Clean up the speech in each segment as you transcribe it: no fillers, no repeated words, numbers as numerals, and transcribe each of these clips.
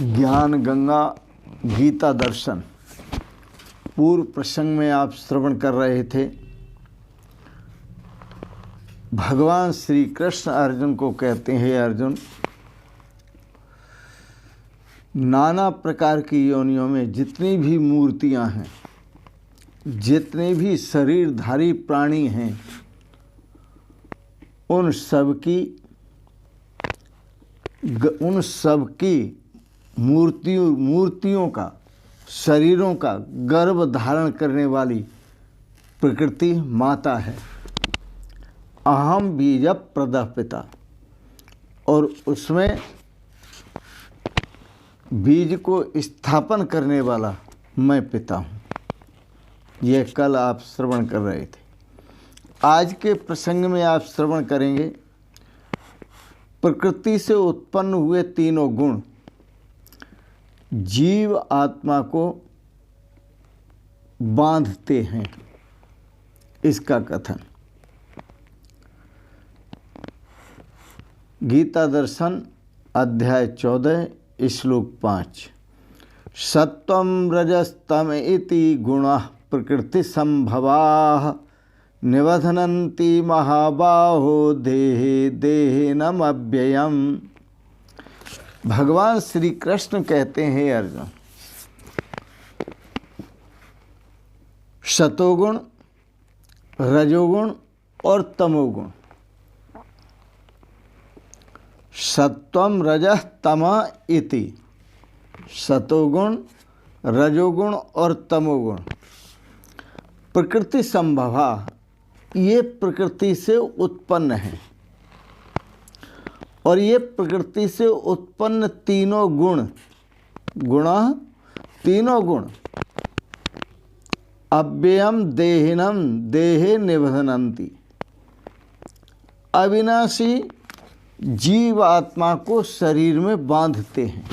ज्ञान गंगा गीता दर्शन पूर्व प्रसंग में आप श्रवण कर रहे थे। भगवान श्री कृष्ण अर्जुन को कहते हैं, अर्जुन नाना प्रकार की योनियों में जितनी भी मूर्तियां हैं, जितने भी शरीरधारी प्राणी हैं, उन सब की मूर्तियों का, शरीरों का गर्भ धारण करने वाली प्रकृति माता है। अहम बीज प्रदः पिता, और उसमें बीज को स्थापन करने वाला मैं पिता हूँ। यह कल आप श्रवण कर रहे थे। आज के प्रसंग में आप श्रवण करेंगे प्रकृति से उत्पन्न हुए तीनों गुण जीव आत्मा को बांधते हैं, इसका कथन। गीता दर्शन अध्याय 14 श्लोक 5। सत्वं रजस्तम इति गुणः प्रकृति संभवाः निबध्नन्ति महाबाहो देहे देहिनमव्ययम्। भगवान श्री कृष्ण कहते हैं, अर्जुन सतोगुण, रजोगुण और तमोगुण, सत्वम रजः तमः इति, सतोगुण, रजोगुण और तमोगुण प्रकृति संभवा, ये प्रकृति से उत्पन्न है। और ये प्रकृति से उत्पन्न तीनों गुण अव्ययम देहिनम देहे निबध्नन्ति, अविनाशी जीव आत्मा को शरीर में बांधते हैं।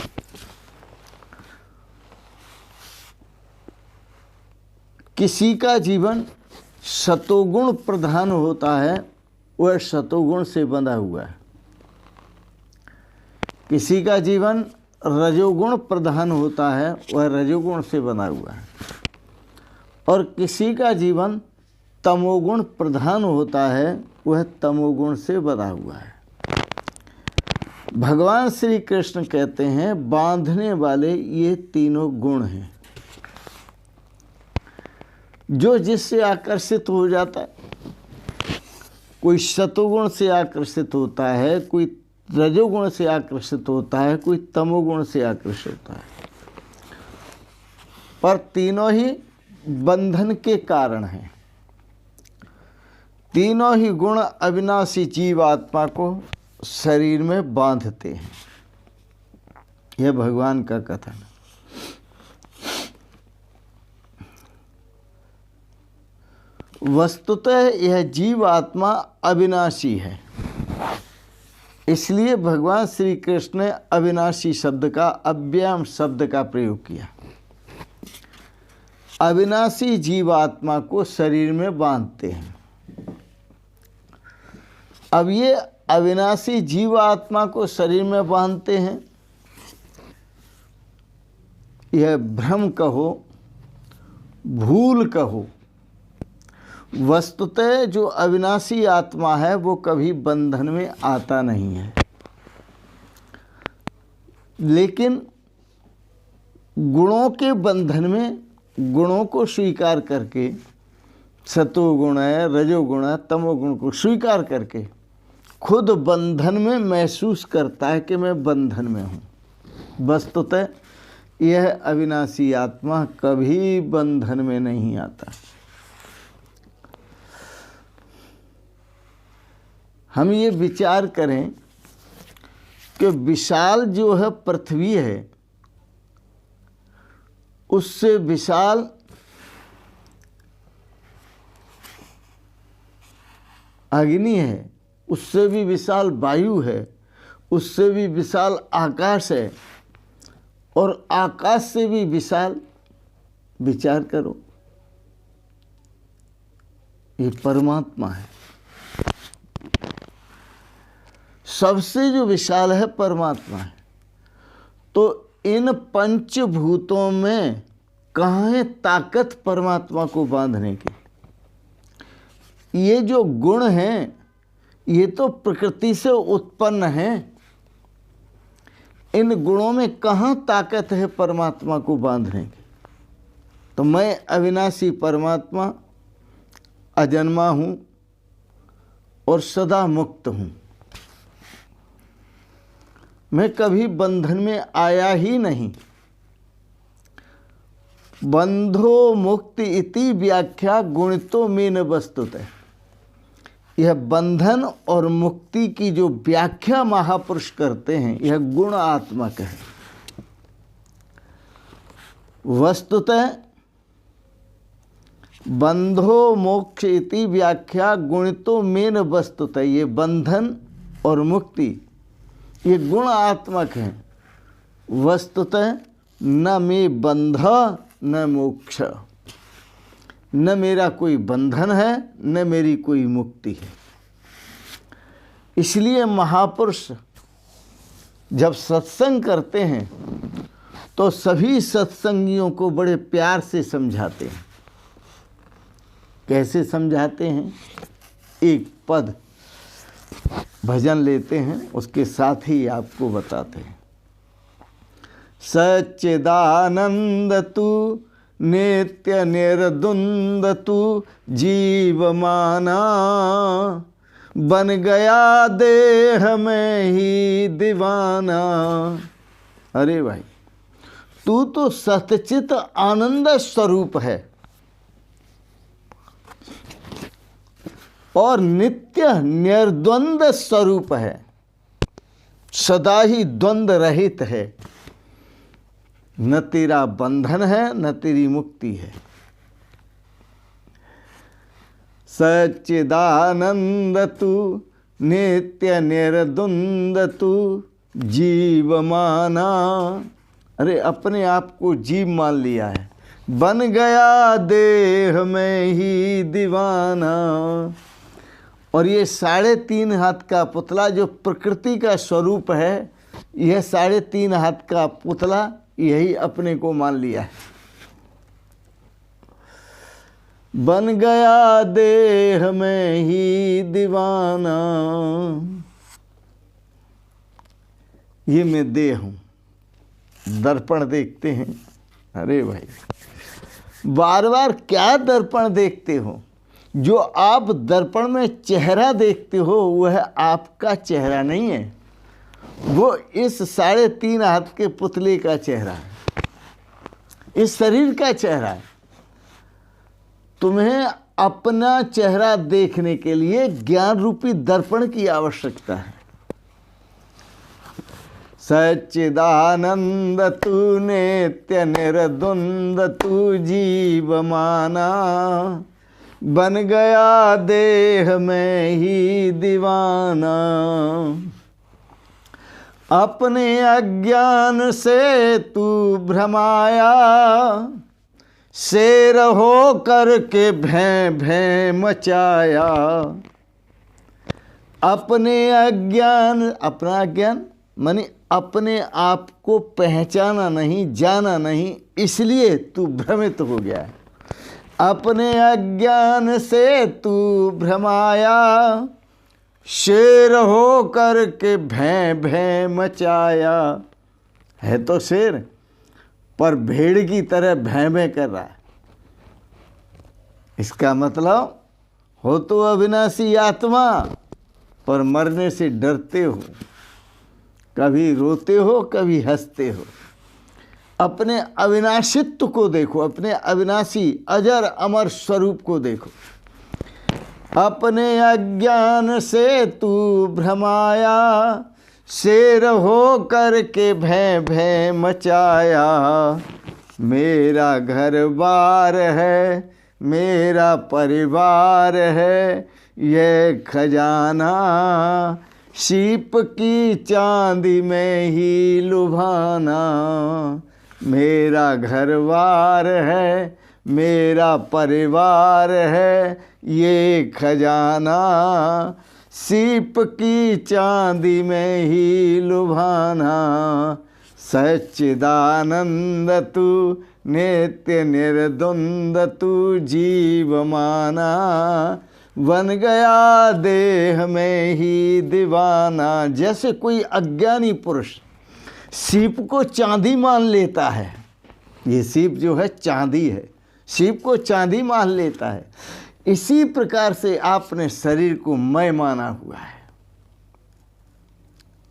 किसी का जीवन सतोगुण प्रधान होता है, वह सतोगुण से बंधा हुआ है। किसी का जीवन रजोगुण प्रधान होता है, वह रजोगुण से बंधा हुआ है। और किसी का जीवन तमोगुण प्रधान होता है, वह तमोगुण से बंधा हुआ है। भगवान श्री कृष्ण कहते हैं, बांधने वाले ये तीनों गुण हैं। जो जिससे आकर्षित हो जाता है, कोई सतोगुण से आकर्षित होता है, कोई रजोगुण से आकर्षित होता है, कोई तमोगुण से आकर्षित होता है, पर तीनों ही बंधन के कारण हैं। तीनों ही गुण अविनाशी जीव आत्मा को शरीर में बांधते हैं। यह भगवान का कथन है। वस्तुतः यह जीव आत्मा अविनाशी है, इसलिए भगवान श्री कृष्ण ने अविनाशी शब्द का, अव्ययम शब्द का प्रयोग किया। अविनाशी जीव आत्मा को शरीर में बांधते हैं। अब ये अविनाशी जीव आत्मा को शरीर में बांधते हैं, यह भ्रम कहो, भूल कहो, वस्तुतः जो अविनाशी आत्मा है वो कभी बंधन में आता नहीं है। लेकिन गुणों के बंधन में, गुणों को स्वीकार करके, सतोगुण है, रजोगुण है, तमोगुण को स्वीकार करके खुद बंधन में महसूस करता है कि मैं बंधन में हूँ। वस्तुतः यह अविनाशी आत्मा कभी बंधन में नहीं आता। हम ये विचार करें कि विशाल जो है पृथ्वी है, उससे विशाल अग्नि है, उससे भी विशाल वायु है, उससे भी विशाल आकाश है, और आकाश से भी विशाल, विचार करो, ये परमात्मा है। सबसे जो विशाल है परमात्मा है। तो इन पंचभूतों में कहाँ है ताकत परमात्मा को बांधने की। ये जो गुण हैं ये तो प्रकृति से उत्पन्न हैं, इन गुणों में कहाँ ताकत है परमात्मा को बांधने की। तो मैं अविनाशी परमात्मा अजन्मा हूँ और सदा मुक्त हूँ, मैं कभी बंधन में आया ही नहीं। बंधो मुक्ति इति व्याख्या गुणितो में न वस्तुतः। यह बंधन और मुक्ति की जो व्याख्या महापुरुष करते हैं यह गुणात्मक है। वस्तुतः बंधो मोक्ष इति व्याख्या गुणितो में न वस्तुतः। ये बंधन और मुक्ति ये गुणात्मक हैं। वस्तुतः न मैं बंध न मोक्ष, न मेरा कोई बंधन है न मेरी कोई मुक्ति है। इसलिए महापुरुष जब सत्संग करते हैं तो सभी सत्संगियों को बड़े प्यार से समझाते हैं। कैसे समझाते हैं? एक पद भजन लेते हैं, उसके साथ ही आपको बताते हैं। सच्चिदानंद तू नित्य निर्द्वंद तू जीवमाना, बन गया देह में ही दीवाना। अरे भाई, तू तो सतचित आनंद स्वरूप है और नित्य निर्द्वंद स्वरूप है, सदा ही द्वंद्व रहित है। न तेरा बंधन है न तेरी मुक्ति है। सच्चिदानंद तू नित्य निर्द्वंद तू जीवमाना। अरे अपने आप को जीव मान लिया है। बन गया देह में ही दीवाना। और ये 3.5 हाथ का पुतला जो प्रकृति का स्वरूप है, यह 3.5 हाथ का पुतला यही अपने को मान लिया है। बन गया देह में ही दीवाना। ये मैं देह हूँ। दर्पण देखते हैं, अरे भाई बार बार क्या दर्पण देखते हो? जो आप दर्पण में चेहरा देखते हो वह आपका चेहरा नहीं है, वो इस 3.5 हाथ के पुतले का चेहरा है, इस शरीर का चेहरा है। तुम्हें अपना चेहरा देखने के लिए ज्ञान रूपी दर्पण की आवश्यकता है। सच्चिदानंद तू नित्य निर्द्वंद तू जीवमाना, बन गया देह में ही दीवाना। अपने अज्ञान से तू भ्रमाया, शेर हो करके भैं भैं मचाया। अपने अज्ञान, अपना ज्ञान माने अपने आप को पहचाना नहीं, जाना नहीं, इसलिए तू भ्रमित हो गया है। अपने अज्ञान से तू भ्रमाया, शेर हो करके भैं भैं मचाया। है तो शेर पर भेड़ की तरह भैं भैं कर रहा है। इसका मतलब हो तो अविनाशी आत्मा पर मरने से डरते हो, कभी रोते हो कभी हंसते हो। अपने अविनाशित्व को देखो, अपने अविनाशी अजर अमर स्वरूप को देखो। अपने अज्ञान से तू भ्रमाया, शेर हो करके भैं भैं मचाया। मेरा घर बार है, मेरा परिवार है, ये खजाना सीप की चांदी में ही लुभाना। मेरा घर बार है, मेरा परिवार है, ये खजाना सीप की चांदी में ही लुभाना। सच्चिदानंद तू नित्य निर्द्वंद तू जीवमाना, बन गया देह में ही दीवाना। जैसे कोई अज्ञानी पुरुष सीप को चांदी मान लेता है, ये सीप जो है चांदी है, सीप को चांदी मान लेता है, इसी प्रकार से आपने शरीर को मैं माना हुआ है।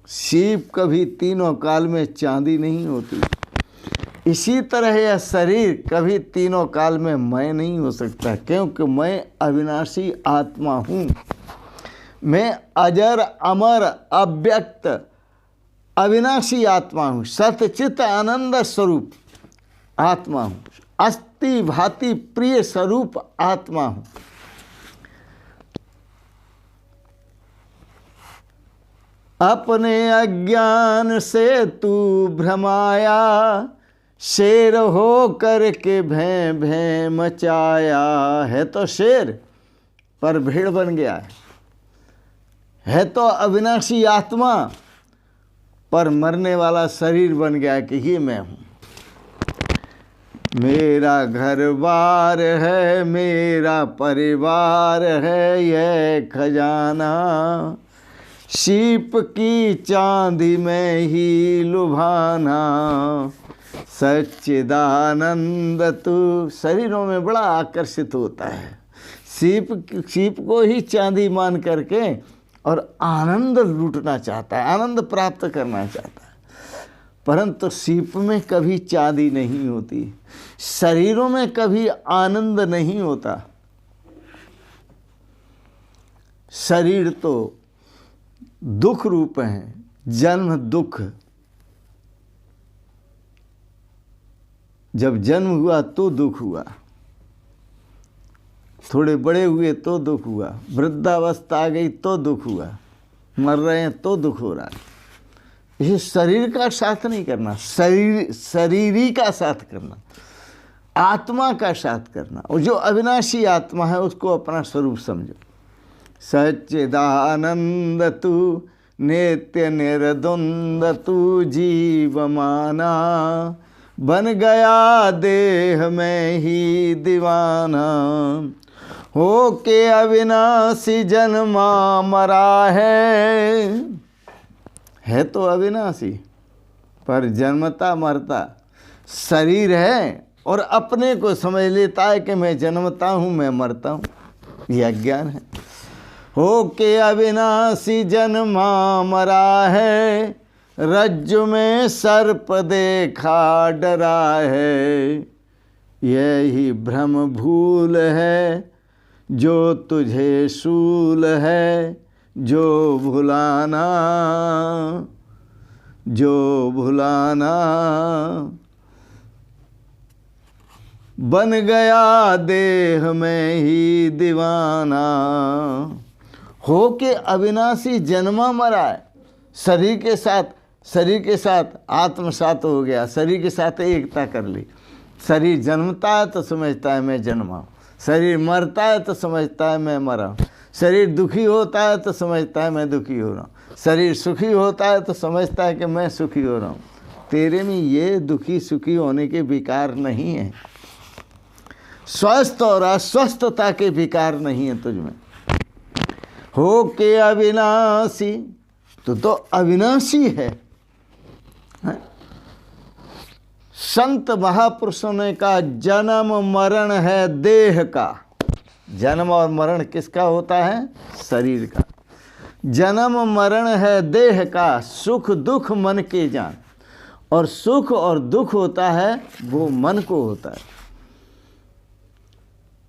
सीप कभी तीनों काल में चांदी नहीं होती, इसी तरह यह शरीर कभी तीनों काल में मैं नहीं हो सकता, क्योंकि मैं अविनाशी आत्मा हूँ। मैं अजर अमर अव्यक्त अविनाशी आत्मा हूँ, सतचित आनंद स्वरूप आत्मा हूँ, अस्ति भाति प्रिय स्वरूप आत्मा हूँ। अपने अज्ञान से तू भ्रमाया, शेर हो करके भैं भैं मचाया। है तो शेर पर भेड़ बन गया है तो अविनाशी आत्मा पर मरने वाला शरीर बन गया कि ये मैं हूँ। मेरा घर बार है, मेरा परिवार है यह खजाना, सीप की चांदी में ही लुभाना। सच्चिदानंद तू शरीरों में बड़ा आकर्षित होता है, सीप को ही चांदी मान करके और आनंद लूटना चाहता है, आनंद प्राप्त करना चाहता है। परंतु सीप में कभी चांदी नहीं होती, शरीरों में कभी आनंद नहीं होता। शरीर तो दुख रूप है, जन्म दुख। जब जन्म हुआ तो दुख हुआ, थोड़े बड़े हुए तो दुख हुआ, वृद्धावस्था आ गई तो दुख हुआ, मर रहे हैं तो दुख हो रहा है। इसे शरीर का साथ नहीं करना, शरीरी का साथ करना, आत्मा का साथ करना। और जो अविनाशी आत्मा है उसको अपना स्वरूप समझो। सच्चिदानंद तू नित्य निर्द्वंद तू जीवमाना, बन गया देह में ही दीवाना। हो के अविनाशी जन्मा मरा है तो अविनाशी पर जन्मता मरता शरीर है, और अपने को समझ लेता है कि मैं जन्मता हूँ मैं मरता हूँ, यह अज्ञान है। हो के अविनाशी जन्मा मरा है, रज्जु में सर्प देखा डरा है। यही भ्रम भूल है जो तुझे सूल है, जो भुलाना बन गया देह में ही दीवाना। हो के अविनाशी जन्मा मरा है, शरीर के साथ आत्म साथ हो गया, शरीर के साथ एकता कर ली। शरीर जन्मता है तो समझता है मैं जन्मा हूँ, शरीर मरता है तो समझता है मैं मरा हूँ, शरीर दुखी होता है तो समझता है मैं दुखी हो रहा हूँ, शरीर सुखी होता है तो समझता है कि मैं सुखी हो रहा हूँ। तेरे में ये दुखी सुखी होने के विकार नहीं है, स्वस्थ और अस्वस्थता के विकार नहीं है तुझ में। हो के अविनाशी तो अविनाशी है। संत महापुरुषों ने कहा जन्म मरण है देह का। जन्म और मरण किसका होता है? शरीर का। जन्म मरण है देह का, सुख दुख मन के जान। और सुख और दुख होता है वो मन को होता है।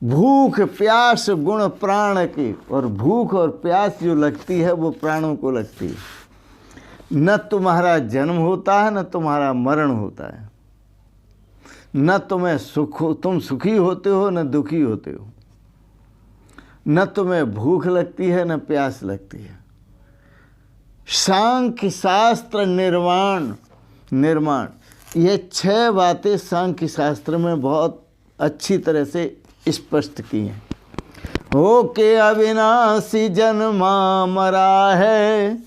भूख प्यास गुण प्राण की, और भूख और प्यास जो लगती है वो प्राणों को लगती है। न तुम्हारा जन्म होता है न तुम्हारा मरण होता है, न तुम सुखी होते हो न दुखी होते हो, न तुम्हें भूख लगती है न प्यास लगती है। सांख्य शास्त्र निर्माण ये 6 बातें सांख्य शास्त्र में बहुत अच्छी तरह से स्पष्ट की हैं। हो के अविनाशी जन्मा मरा है,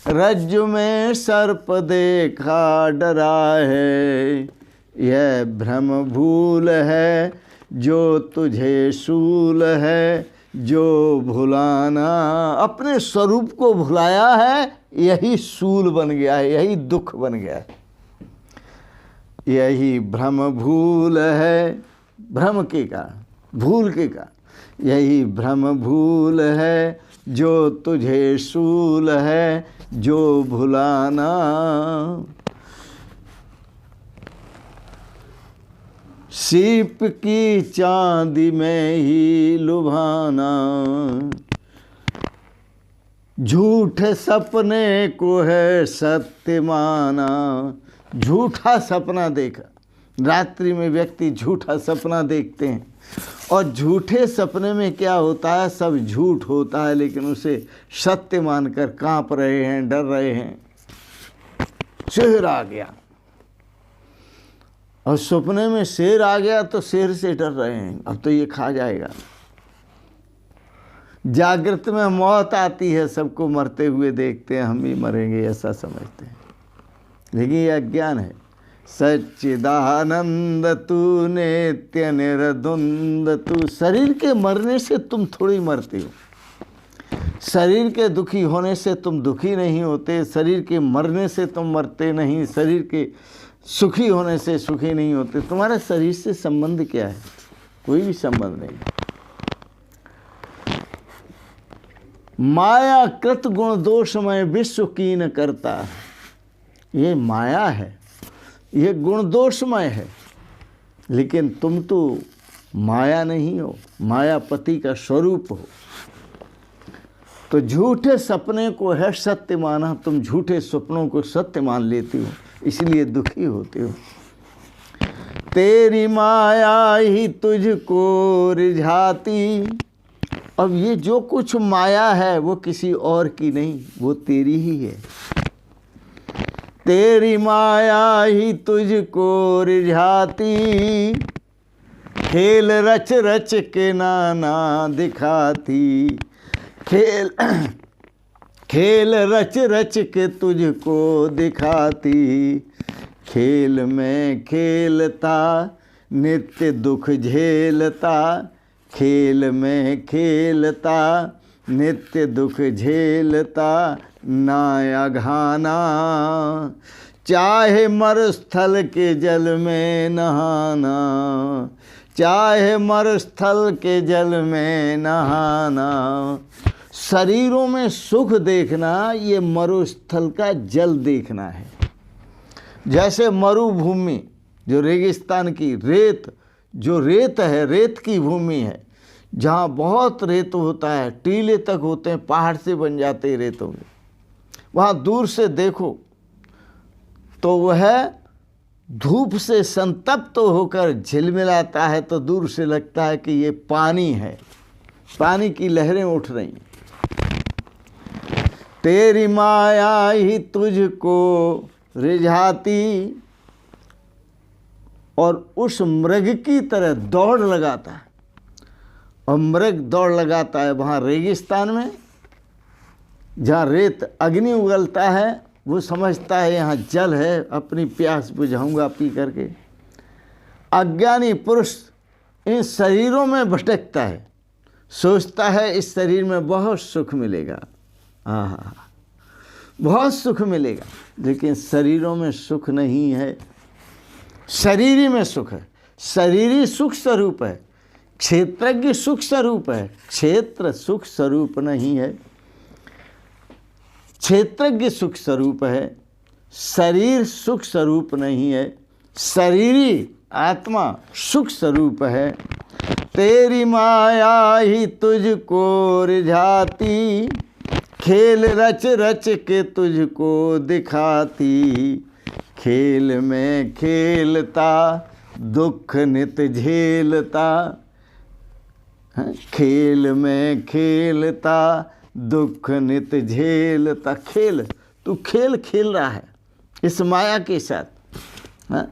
रज्जु में सर्प देखा डरा है, यह भ्रम भूल है जो तुझे सूल है जो भुलाना। अपने स्वरूप को भुलाया है, यही सूल बन गया है, यही दुख बन गया है। यही भ्रम भूल है, भ्रम के कारण, भूल के कारण, यही भ्रम भूल है जो तुझे सूल है जो भुलाना। सीप की चांदी में ही लुभाना, झूठे सपने को है सत्य माना। झूठा सपना देखा, रात्रि में व्यक्ति झूठा सपना देखते हैं, और झूठे सपने में क्या होता है, सब झूठ होता है, लेकिन उसे सत्य मानकर कांप रहे हैं, डर रहे हैं। शेर आ गया, और सपने में शेर आ गया तो शेर से डर रहे हैं, अब तो ये खा जाएगा। जागृत में मौत आती है, सबको मरते हुए देखते हैं, हम भी मरेंगे ऐसा समझते हैं, लेकिन ये अज्ञान है। सच्चिदानंद तू नित्य निर्द्वंद तू। शरीर के मरने से तुम थोड़ी मरते हो, शरीर के दुखी होने से तुम दुखी नहीं होते, शरीर के मरने से तुम मरते नहीं, शरीर के सुखी होने से सुखी नहीं होते। तुम्हारा शरीर से संबंध क्या है? कोई भी संबंध नहीं। माया कृत गुण दोषमय विश्व कीन करता, ये माया है, ये गुण दोषमय है, लेकिन तुम तो माया नहीं हो, मायापति का स्वरूप हो। तो झूठे सपने को है सत्य माना, तुम झूठे सपनों को सत्य मान लेती हो, इसलिए दुखी होते हो। तेरी माया ही तुझको रिझाती। अब ये जो कुछ माया है वो किसी और की नहीं, वो तेरी ही है। तेरी माया ही तुझको रिझाती, खेल रच रच के नाना दिखाती। खेल रच रच के तुझको दिखाती, खेल में खेलता नित्य दुख झेलता। खेल में खेलता नित्य दुख झेलता, ना अघाना। चाहे मरुस्थल के जल में नहाना, चाहे मरुस्थल के जल में नहाना। शरीरों में सुख देखना, ये मरुस्थल का जल देखना है। जैसे मरुभूमि, जो रेगिस्तान की रेत, जो रेत है, रेत की भूमि है, जहाँ बहुत रेत होता है, टीले तक होते हैं, पहाड़ से बन जाते हैं रेतों में। वहाँ दूर से देखो तो वह धूप से संतप्त होकर झिलमिलाता है, तो दूर से लगता है कि ये पानी है, पानी की लहरें उठ रही हैं। तेरी माया ही तुझको रिझाती, और उस मृग की तरह दौड़ लगाता है। और मृग दौड़ लगाता है वहाँ रेगिस्तान में, जहाँ रेत अग्नि उगलता है, वो समझता है यहाँ जल है, अपनी प्यास बुझाऊंगा पी करके। अज्ञानी पुरुष इन शरीरों में भटकता है, सोचता है इस शरीर में बहुत सुख मिलेगा, हाँ बहुत सुख मिलेगा, लेकिन शरीरों में सुख नहीं है। शरीरी में सुख है, शरीरी सुख स्वरूप है, क्षेत्रज्ञ सुख स्वरूप है, क्षेत्र सुख स्वरूप नहीं है। क्षेत्रज्ञ सुख स्वरूप है, शरीर सुख स्वरूप नहीं है। शरीरी आत्मा सुख स्वरूप है। तेरी माया ही तुझको रिझाती, खेल रच रच के तुझको दिखाती। खेल में खेलता दुख नित झेलता, खेल में खेलता दुख नित झेलता। खेल, तू खेल खेल रहा है इस माया के साथ, हाँ?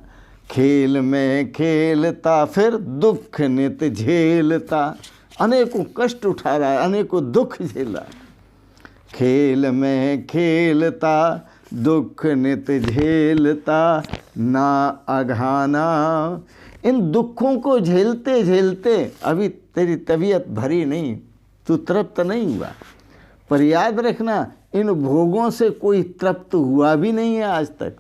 खेल में खेलता फिर दुख नित झेलता, अनेकों कष्ट उठा रहा है, अनेकों दुख झेल रहा है। खेल में खेलता दुख नित झेलता ना अघाना। इन दुखों को झेलते झेलते अभी तेरी तबीयत भरी नहीं, तू तृप्त नहीं हुआ। पर याद रखना, इन भोगों से कोई तृप्त हुआ भी नहीं है आज तक।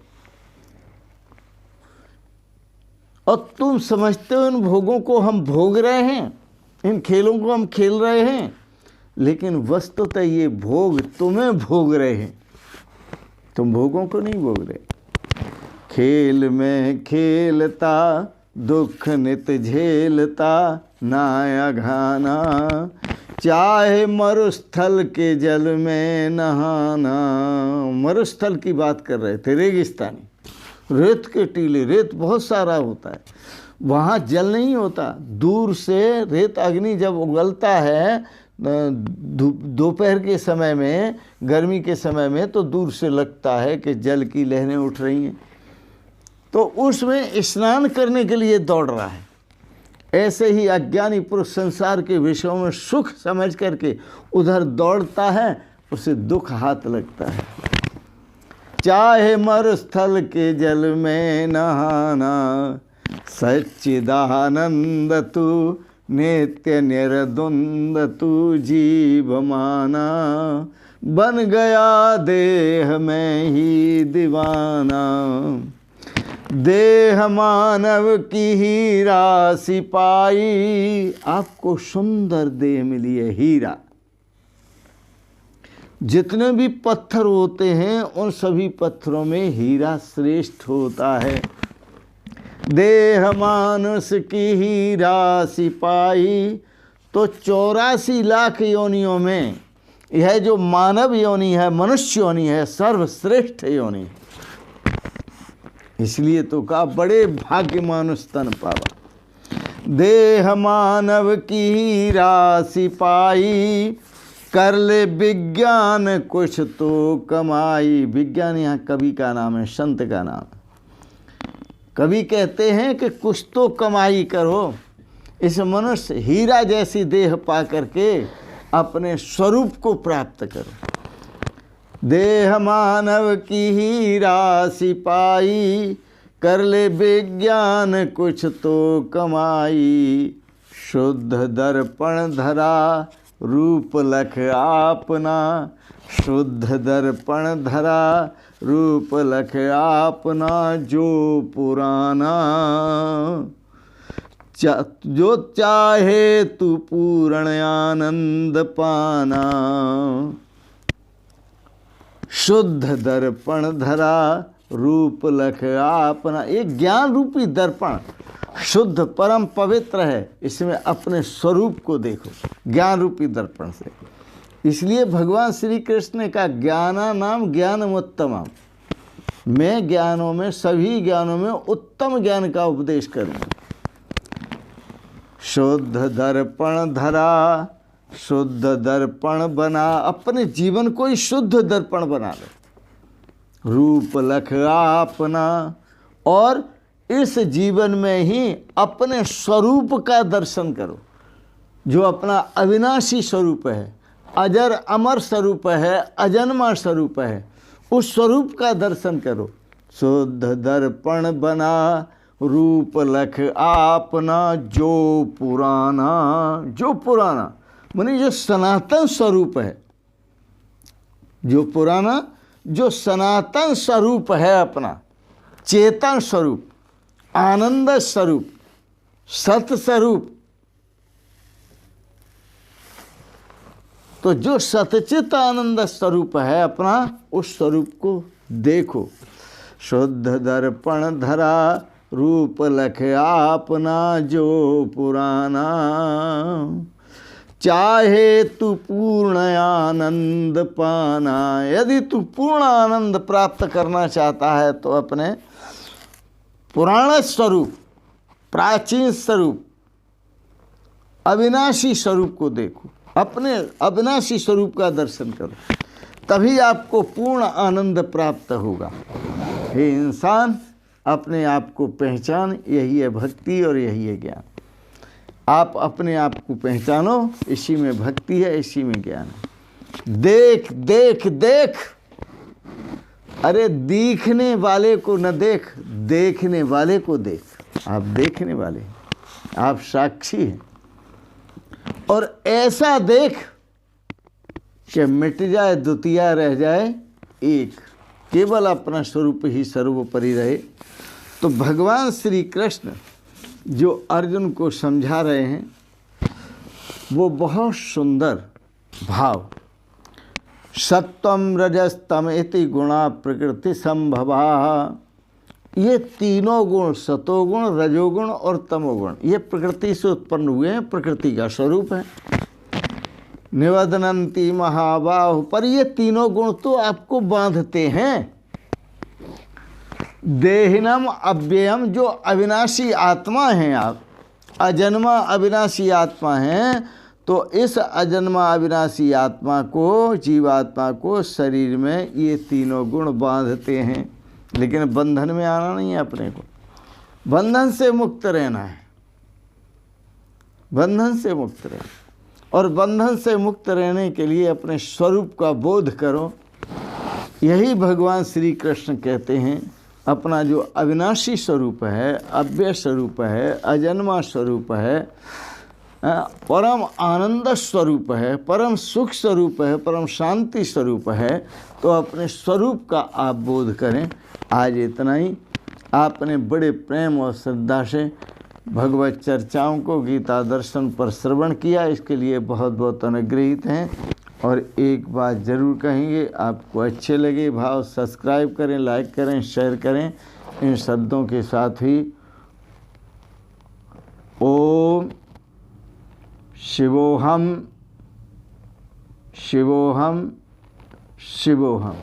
और तुम समझते हो इन भोगों को हम भोग रहे हैं, इन खेलों को हम खेल रहे हैं, लेकिन वस्तुतः ये भोग तुम्हें भोग रहे हैं, तुम भोगों को नहीं भोग रहे। खेल में खेलता दुख नित झेलता ना अघाना। चाहे मरुस्थल के जल में नहाना। मरुस्थल की बात कर रहे थे, रेगिस्तानी, रेत के टीले, रेत बहुत सारा होता है, वहाँ जल नहीं होता। दूर से रेत अग्नि जब उगलता है दोपहर के समय में, गर्मी के समय में, तो दूर से लगता है कि जल की लहरें उठ रही हैं, तो उसमें स्नान करने के लिए दौड़ रहा है। ऐसे ही अज्ञानी पुरुष संसार के विषयों में सुख समझ करके उधर दौड़ता है, उसे दुख हाथ लगता है। चाहे मरुस्थल के जल में नहाना, सच्चिदानंद तू नित्य निर्द्वंद तू जीव माना। बन गया देह में ही दीवाना। देह मानव की हीरा सिपाही। आपको सुंदर देह मिली है, हीरा। जितने भी पत्थर होते हैं उन सभी पत्थरों में हीरा श्रेष्ठ होता है। देह मानुष की हीरा सिपाही। तो 84 लाख योनियों में यह जो मानव योनि है, मनुष्य योनि है, सर्वश्रेष्ठ योनि। इसलिए तो कहा बड़े भाग्य मानुष तन पावा। देह मानव की हीरा सिपाही। कर ले विज्ञान कुछ तो कमाई। विज्ञान यहाँ कवि का नाम है, संत का नाम है। कवि कहते हैं कि कुछ तो कमाई करो। इस मनुष्य हीरा जैसी देह पा करके अपने स्वरूप को प्राप्त करो। देह मानव की हीरा सिपाही। कर ले विज्ञान कुछ तो कमाई। शुद्ध दर्पण धरा रूप लख आपना। शुद्ध दर्पण धरा रूप लख आपना। जो पुराना जो चाहे तू पूर्ण आनंद पाना। शुद्ध दर्पण धरा रूप लख आपना। एक ज्ञान रूपी दर्पण शुद्ध परम पवित्र है, इसमें अपने स्वरूप को देखो ज्ञान रूपी दर्पण से। इसलिए भगवान श्री कृष्ण का ज्ञाना नाम ज्ञानमुत्तमम। मैं ज्ञानों में, सभी ज्ञानों में उत्तम ज्ञान का उपदेश करूँगा। शुद्ध दर्पण धरा, शुद्ध दर्पण बना। अपने जीवन को ही शुद्ध दर्पण बना लो। रूप लख आपना। और इस जीवन में ही अपने स्वरूप का दर्शन करो, जो अपना अविनाशी स्वरूप है, अजर अमर स्वरूप है, अजन्मा स्वरूप है। उस स्वरूप का दर्शन करो। शुद्ध दर्पण बना रूप लख आपना। जो पुराना, जो पुराना माने जो सनातन स्वरूप है, जो पुराना, जो सनातन स्वरूप है, अपना चेतन स्वरूप, आनंद स्वरूप, सत स्वरूप। तो जो सतचित आनंद स्वरूप है अपना, उस स्वरूप को देखो। शुद्ध दर्पण धरा रूप लख आपना। जो पुराना चाहे तू पूर्ण आनंद पाना। यदि तू पूर्ण आनंद प्राप्त करना चाहता है तो अपने पुराण स्वरूप, प्राचीन स्वरूप, अविनाशी स्वरूप को देखो। अपने अविनाशी स्वरूप का दर्शन करो, तभी आपको पूर्ण आनंद प्राप्त होगा। हे इंसान, अपने आप को पहचान। यही है भक्ति और यही है ज्ञान। आप अपने आप को पहचानो, इसी में भक्ति है, इसी में ज्ञान है। देख देख देख, अरे दिखने वाले को न देख, देखने वाले को देख। आप देखने वाले, आप साक्षी हैं, और ऐसा देख कि मिट जाए द्वितीया, रह जाए एक, केवल अपना स्वरूप ही सर्वोपरि रहे। तो भगवान श्री कृष्ण जो अर्जुन को समझा रहे हैं वो बहुत सुंदर भाव, सत्वम रजस्तम इति गुणा प्रकृति संभवा। ये तीनों गुण, सतोगुण, रजोगुण और तमोगुण, ये प्रकृति से उत्पन्न हुए हैं, प्रकृति का स्वरूप है। निवदनंती महाबाहु, पर ये तीनों गुण तो आपको बांधते हैं। देहिनम अव्ययम, जो अविनाशी आत्मा हैं आप, अजन्मा अविनाशी आत्मा हैं, तो इस अजन्मा अविनाशी आत्मा को, जीवात्मा को शरीर में ये तीनों गुण बांधते हैं। लेकिन बंधन में आना नहीं है, अपने को बंधन से मुक्त रहना है, बंधन से मुक्त रहना। और बंधन से मुक्त रहने के लिए अपने स्वरूप का बोध करो। यही भगवान श्री कृष्ण कहते हैं, अपना जो अविनाशी स्वरूप है, अव्यय स्वरूप है, अजन्मा स्वरूप है, परम आनंद स्वरूप है, परम सुख स्वरूप है, परम शांति स्वरूप है, तो अपने स्वरूप का आप बोध करें। आज इतना ही। आपने बड़े प्रेम और श्रद्धा से भगवत चर्चाओं को, गीता दर्शन पर श्रवण किया, इसके लिए बहुत बहुत अनुग्रहित हैं। और एक बात ज़रूर कहेंगे, आपको अच्छे लगे भाव, सब्सक्राइब करें, लाइक करें, शेयर करें। इन शब्दों के साथ ही ओम शिवोहम शिवोहम शिवोहम।